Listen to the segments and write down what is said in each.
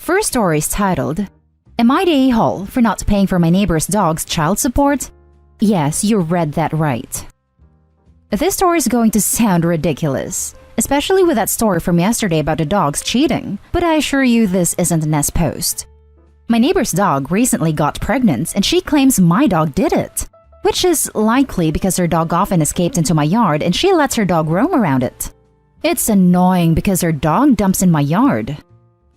First story is titled, Am I the a-hole for not paying for my neighbor's dog's child support? Yes, you read that right. This story is going to sound ridiculous, especially with that story from yesterday about the dogs cheating, but I assure you this isn't a nest post. My neighbor's dog recently got pregnant and she claims my dog did it, which is likely because her dog often escaped into my yard and she lets her dog roam around it. It's annoying because her dog dumps in my yard.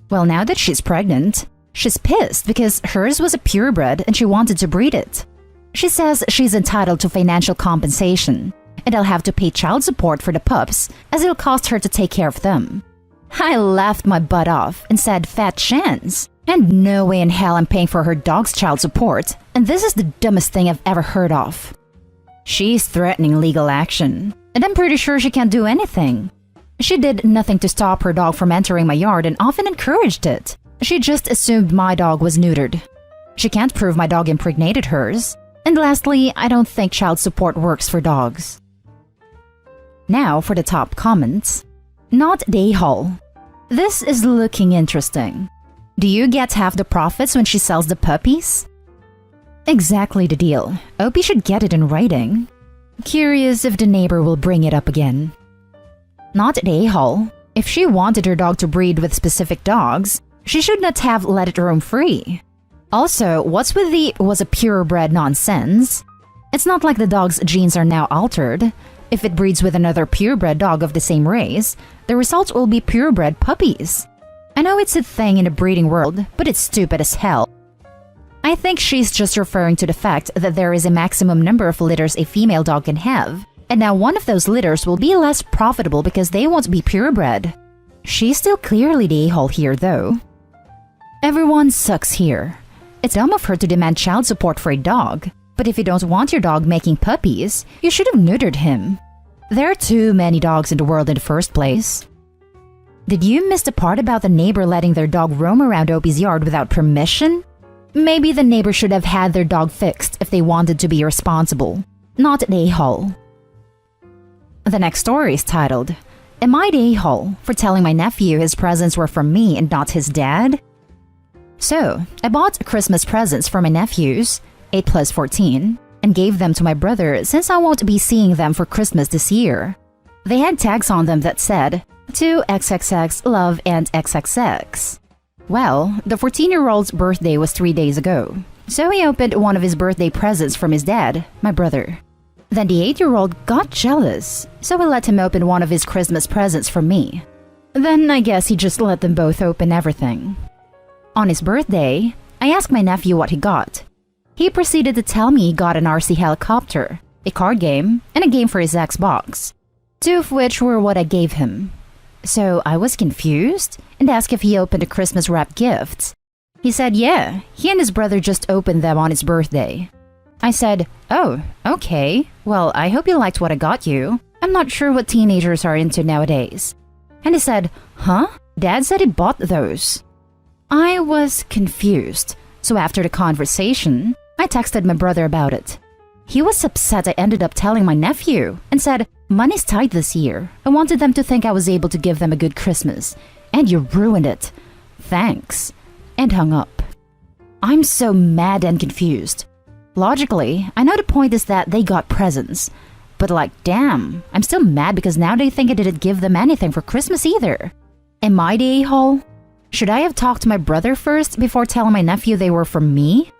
Well, now that she's pregnant, she's pissed because hers was a purebred and she wanted to breed it. She says she's entitled to financial compensation, and I'll have to pay child support for the pups as it'll cost her to take care of them. I laughed my butt off and said fat chance, and no way in hell I'm paying for her dog's child support, and this is the dumbest thing I've ever heard of. She's threatening legal action, and I'm pretty sure she can't do anything. She did nothing to stop her dog from entering my yard and often encouraged it. She just assumed my dog was neutered. She can't prove my dog impregnated hers. And lastly, I don't think child support works for dogs. Now for the top comments. Not the a-hole. This is looking interesting. Do you get half the profits when she sells the puppies? Exactly the deal. Opie should get it in writing. Curious if the neighbor will bring it up again. Not the a-hole. If she wanted her dog to breed with specific dogs, she should not have let it roam free. Also, what's with the was a purebred nonsense? It's not like the dog's genes are now altered. If it breeds with another purebred dog of the same race, the result will be purebred puppies. I know it's a thing in the breeding world, but it's stupid as hell. I think she's just referring to the fact that there is a maximum number of litters a female dog can have, and now one of those litters will be less profitable because they won't be purebred. She's still clearly the a-hole here though. Everyone sucks here. It's dumb of her to demand child support for a dog, but if you don't want your dog making puppies, you should have neutered him. There are too many dogs in the world in the first place. Did you miss the part about the neighbor letting their dog roam around Opie's yard without permission? Maybe the neighbor should have had their dog fixed if they wanted to be responsible, not an a-hole. The next story is titled, Am I the a-hole for telling my nephew his presents were from me and not his dad? So, I bought Christmas presents for my nephews, 8 plus 14, and gave them to my brother since I won't be seeing them for Christmas this year. They had tags on them that said, To XXX, love and XXX. Well, the 14-year-old's birthday was 3 days ago, so he opened one of his birthday presents from his dad, my brother. Then the 8-year-old got jealous, so I let him open one of his Christmas presents from me. Then I guess he just let them both open everything. On his birthday, I asked my nephew what he got. He proceeded to tell me he got an RC helicopter, a card game, and a game for his Xbox, 2 of which were what I gave him. So I was confused and asked if he opened a Christmas-wrapped gift. He said yeah, he and his brother just opened them on his birthday. I said, oh, okay, well, I hope you liked what I got you. I'm not sure what teenagers are into nowadays. And he said, huh? Dad said he bought those. I was confused, so after the conversation, I texted my brother about it. He was upset I ended up telling my nephew and said, money's tight this year. I wanted them to think I was able to give them a good Christmas, and you ruined it. Thanks. And hung up. I'm so mad and confused. Logically, I know the point is that they got presents, but like, damn, I'm still mad because now they think I didn't give them anything for Christmas either. Am I the a-hole? Should I have talked to my brother first before telling my nephew they were from me?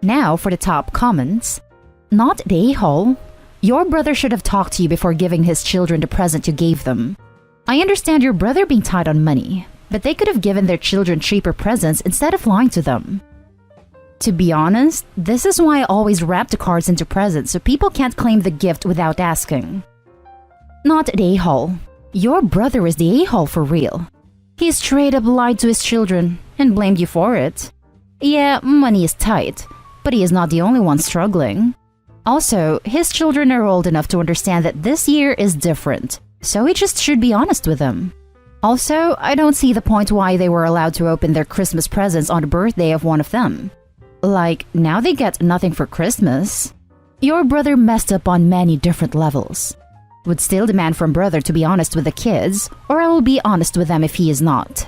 Now for the top comments. Not the a-hole. Your brother should have talked to you before giving his children the present you gave them. I understand your brother being tight on money, but they could have given their children cheaper presents instead of lying to them. To be honest, this is why I always wrap the cards into presents so people can't claim the gift without asking. Not the a-hole. Your brother is the a-hole for real. He straight up lied to his children and blamed you for it. Yeah, money is tight, but he is not the only one struggling. Also, his children are old enough to understand that this year is different, so he just should be honest with them. Also, I don't see the point why they were allowed to open their Christmas presents on the birthday of one of them. Like, now they get nothing for Christmas. Your brother messed up on many different levels. Would still demand from brother to be honest with the kids, or I will be honest with them if he is not.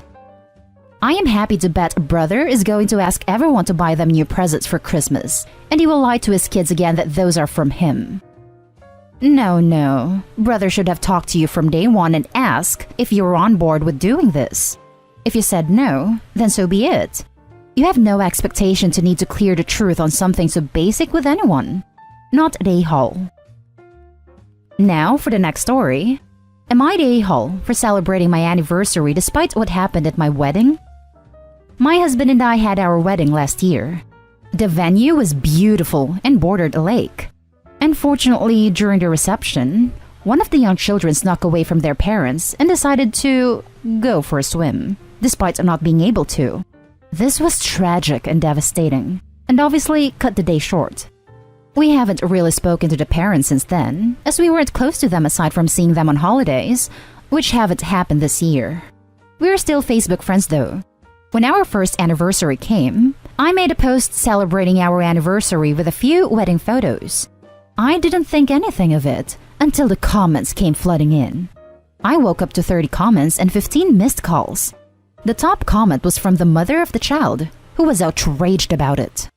I am happy to bet brother is going to ask everyone to buy them new presents for Christmas, and he will lie to his kids again that those are from him. No. Brother should have talked to you from day one and asked if you were on board with doing this. If you said no, then so be it. You have no expectation to need to clear the truth on something so basic with anyone. Not the a-hole. Now for the next story. Am I the a-hole for celebrating my anniversary despite what happened at my wedding? My husband and I had our wedding last year. The venue was beautiful and bordered a lake. Unfortunately, during the reception, one of the young children snuck away from their parents and decided to go for a swim, despite not being able to. This was tragic and devastating, and obviously cut the day short. We haven't really spoken to the parents since then, as we weren't close to them aside from seeing them on holidays, which haven't happened this year. We're still Facebook friends though. When our first anniversary came, I made a post celebrating our anniversary with a few wedding photos. I didn't think anything of it until the comments came flooding in. I woke up to 30 comments and 15 missed calls. The top comment was from the mother of the child, who was outraged about it.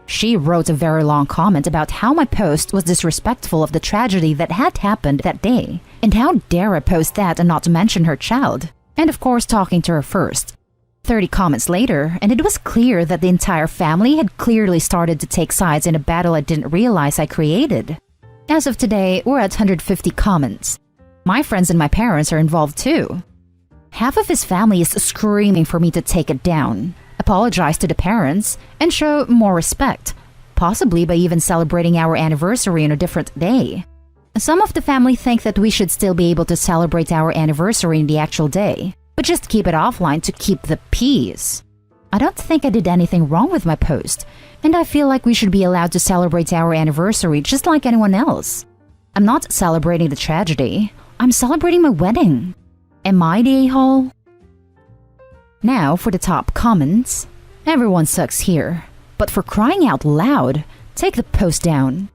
She wrote a very long comment about how my post was disrespectful of the tragedy that had happened that day, and how dare I post that and not mention her child, and of course talking to her first. 30 comments later, and it was clear that the entire family had clearly started to take sides in a battle I didn't realize I created. As of today, we're at 150 comments. My friends and my parents are involved too. Half of his family is screaming for me to take it down, apologize to the parents, and show more respect, possibly by even celebrating our anniversary on a different day. Some of the family think that we should still be able to celebrate our anniversary in the actual day, but just keep it offline to keep the peace. I don't think I did anything wrong with my post, and I feel like we should be allowed to celebrate our anniversary just like anyone else. I'm not celebrating the tragedy, I'm celebrating my wedding. Am I the a-hole? Now for the top comments. Everyone sucks here, but for crying out loud, take the post down.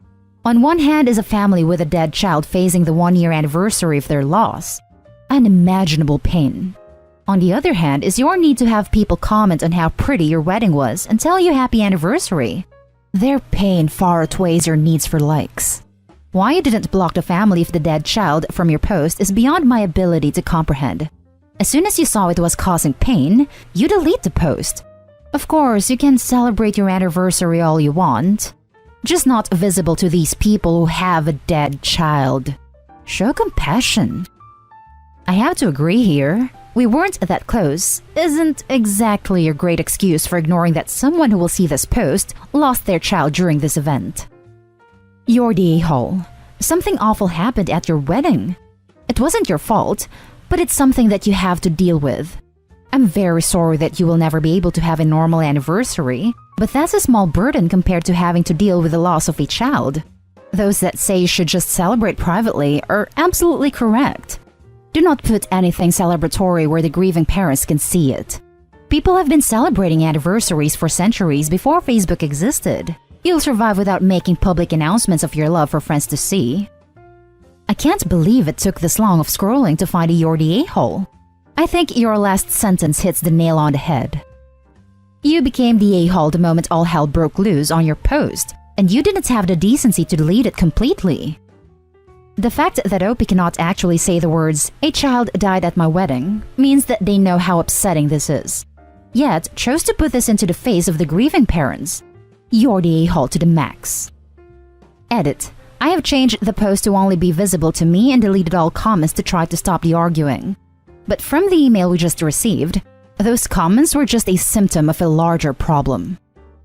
On one hand is a family with a dead child facing the 1-year anniversary of their loss. Unimaginable pain. On the other hand is your need to have people comment on how pretty your wedding was and tell you happy anniversary. Their pain far outweighs your needs for likes. Why you didn't block the family of the dead child from your post is beyond my ability to comprehend. As soon as you saw it was causing pain, you delete the post. Of course, you can celebrate your anniversary all you want, just not visible to these people who have a dead child. Show compassion. I have to agree here. We weren't that close isn't exactly a great excuse for ignoring that someone who will see this post lost their child during this event. You're the a-hole. Something awful happened at your wedding. It wasn't your fault, but it's something that you have to deal with. I'm very sorry that you will never be able to have a normal anniversary, but that's a small burden compared to having to deal with the loss of a child. Those that say you should just celebrate privately are absolutely correct. Do not put anything celebratory where the grieving parents can see it. People have been celebrating anniversaries for centuries before Facebook existed. You'll survive without making public announcements of your love for friends to see. I can't believe it took this long of scrolling to find a you're the a-hole. I think your last sentence hits the nail on the head. You became the a-hole the moment all hell broke loose on your post, and you didn't have the decency to delete it completely. The fact that OP cannot actually say the words, "A child died at my wedding," means that they know how upsetting this is, yet chose to put this into the face of the grieving parents. You're the a-hole to the max. Edit. I have changed the post to only be visible to me and deleted all comments to try to stop the arguing. But from the email we just received, those comments were just a symptom of a larger problem.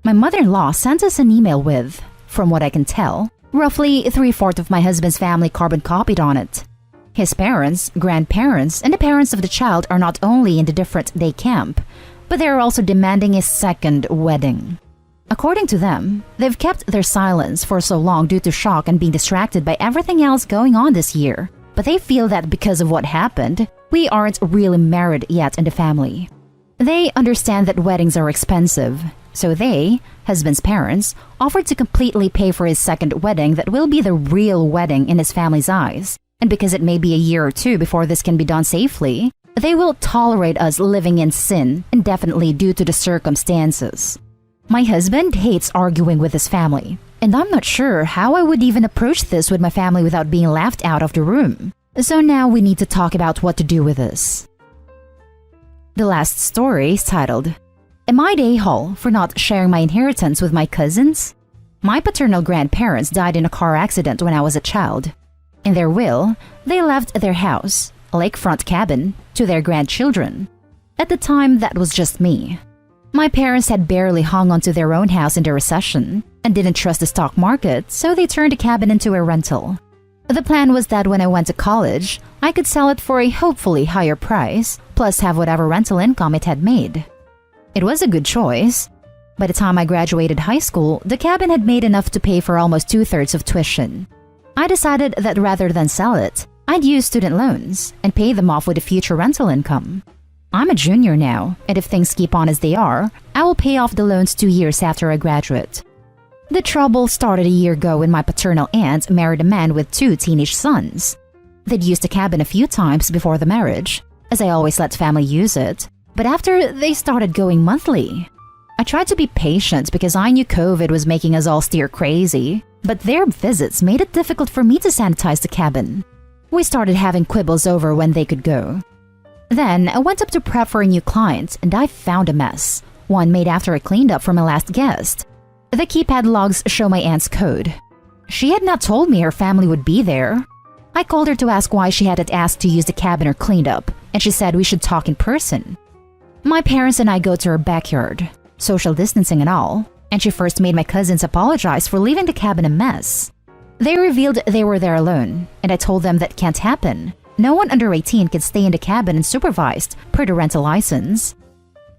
My mother-in-law sent us an email with, from what I can tell, roughly 3/4 of my husband's family carbon copied on it. His parents, grandparents, and the parents of the child are not only in the different day camp, but they are also demanding a second wedding. According to them, they've kept their silence for so long due to shock and being distracted by everything else going on this year, but they feel that because of what happened, we aren't really married yet in the family. They understand that weddings are expensive, so they, husband's parents, offered to completely pay for his second wedding that will be the real wedding in his family's eyes. And because it may be a year or two before this can be done safely, They will tolerate us living in sin indefinitely due to the circumstances. My husband hates arguing with his family, and I'm not sure how I would even approach this with my family without being laughed out of the room. So now we need to talk about what to do with this. The last story is titled, Am I the a-hole for not sharing my inheritance with my cousins? My paternal grandparents died in a car accident when I was a child. In their will, they left their house, a lakefront cabin, to their grandchildren. At the time, that was just me. My parents had barely hung onto their own house in the recession and didn't trust the stock market, so they turned the cabin into a rental. The plan was that when I went to college, I could sell it for a hopefully higher price, plus have whatever rental income it had made. It was a good choice. By the time I graduated high school, the cabin had made enough to pay for almost 2/3 of tuition. I decided that rather than sell it, I'd use student loans and pay them off with a future rental income. I'm a junior now, and if things keep on as they are, I will pay off the loans 2 years after I graduate. The trouble started a year ago when my paternal aunt married a man with 2 teenage sons. They'd used the cabin a few times before the marriage, as I always let family use it, but after they started going monthly. I tried to be patient because I knew COVID was making us all steer crazy, but their visits made it difficult for me to sanitize the cabin. We started having quibbles over when they could go. Then I went up to prep for a new client and I found a mess, one made after I cleaned up for my last guest. The keypad logs show my aunt's code. She had not told me her family would be there. I called her to ask why she hadn't asked to use the cabin or cleaned up, and she said we should talk in person. My parents and I go to her backyard, social distancing and all, and she first made my cousins apologize for leaving the cabin a mess. They revealed they were there alone, and I told them that can't happen. No one under 18 can stay in the cabin unsupervised per the rental license.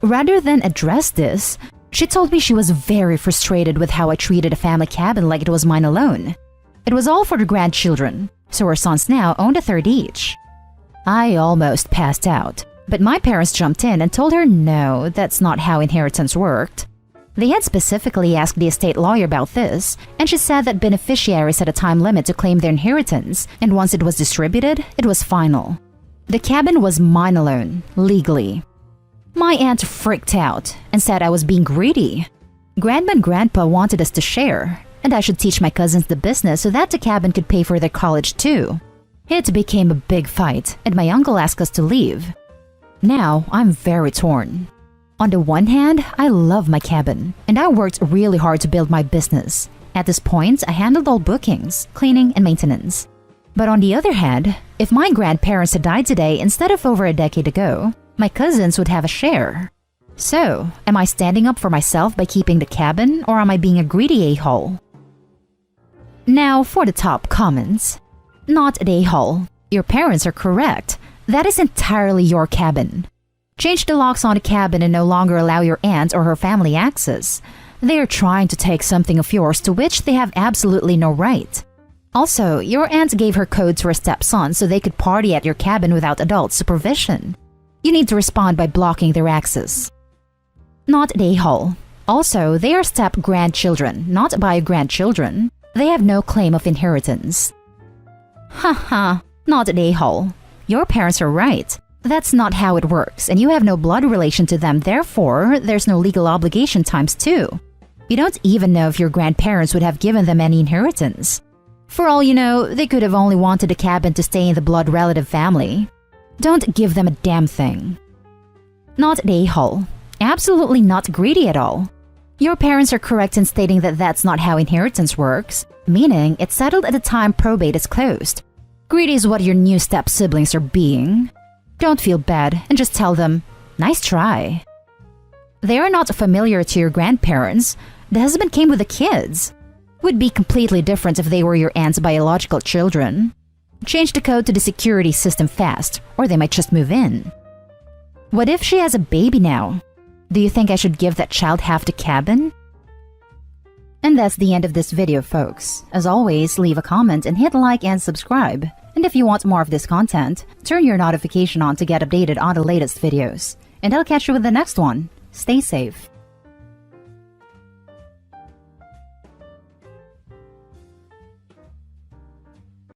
Rather than address this, she told me she was very frustrated with how I treated a family cabin like it was mine alone. It was all for the grandchildren, so her sons now owned a third each. I almost passed out, but my parents jumped in and told her no, that's not how inheritance worked. They had specifically asked the estate lawyer about this, and she said that beneficiaries had a time limit to claim their inheritance, and once it was distributed, it was final. The cabin was mine alone, legally. My aunt freaked out and said I was being greedy. Grandma and Grandpa wanted us to share, and I should teach my cousins the business so that the cabin could pay for their college too. It became a big fight, and my uncle asked us to leave. Now, I'm very torn. On the one hand, I love my cabin, and I worked really hard to build my business. At this point, I handled all bookings, cleaning, and maintenance. But on the other hand, if my grandparents had died today instead of over a decade ago, my cousins would have a share. So, am I standing up for myself by keeping the cabin, or am I being a greedy a-hole? Now for the top comments. Not an a-hole. Your parents are correct. That is entirely your cabin. Change the locks on the cabin and no longer allow your aunt or her family access. They are trying to take something of yours to which they have absolutely no right. Also, your aunt gave her code to her stepson so they could party at your cabin without adult supervision. You need to respond by blocking their access. Not an a-hole. Also, they are step-grandchildren, not bio-grandchildren. They have no claim of inheritance. Haha, not an a-hole. Your parents are right. That's not how it works, and you have no blood relation to them, therefore, there's no legal obligation times 2. You don't even know if your grandparents would have given them any inheritance. For all you know, they could have only wanted the cabin to stay in the blood relative family. Don't give them a damn thing. Not an a-hole. Absolutely not greedy at all. Your parents are correct in stating that that's not how inheritance works, meaning it's settled at the time probate is closed. Greedy is what your new step-siblings are being. Don't feel bad and just tell them, nice try. They are not familiar to your grandparents. The husband came with the kids. Would be completely different if they were your aunt's biological children. Change the code to the security system fast, or they might just move in. What if she has a baby now? Do you think I should give that child half the cabin? And that's the end of this video, folks. As always, leave a comment and hit like and subscribe. And if you want more of this content, turn your notification on to get updated on the latest videos. And I'll catch you with the next one. Stay safe.